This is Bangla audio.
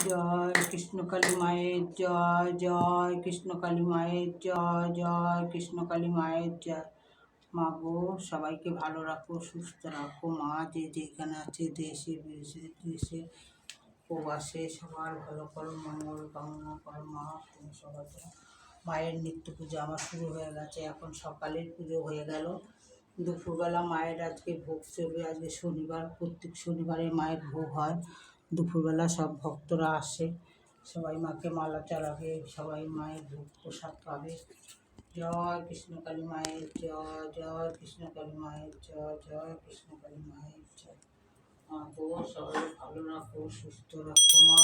জয় কৃষ্ণকালী মায়ের জয়, জয় কৃষ্ণকালী মায়ের জয়, জয় কৃষ্ণকালী মায়ের জয়। মা গো, সবাইকে ভালো রাখো, সুস্থ রাখো মা। যে যেখানে আছে দেশে দেশে প্রবাসে সবার ভালো করো, মঙ্গল কামনা করো মা। তুমি সবাই মায়ের নিত্য পুজো আমার শুরু হয়ে গেছে, এখন সকালের পুজো হয়ে গেল। দুপুরবেলা মায়ের আজকে ভোগ চলবে। আজকে শনিবার, প্রত্যেক শনিবারে মায়ের ভোগ হয়। দুপুরবেলা সব ভক্তরা আসে, সবাই মাকে মালা চড়াবে, সবাই মায়ের ভোগ প্রসাদ পাবে। জয় কৃষ্ণকালী মায়ের জয়, জয় কৃষ্ণকালী মায়ের জয়, জয় কৃষ্ণকালী মায়ের জয়। মা গো, সবাই ভালো রাখো, সুস্থ রাখো মা।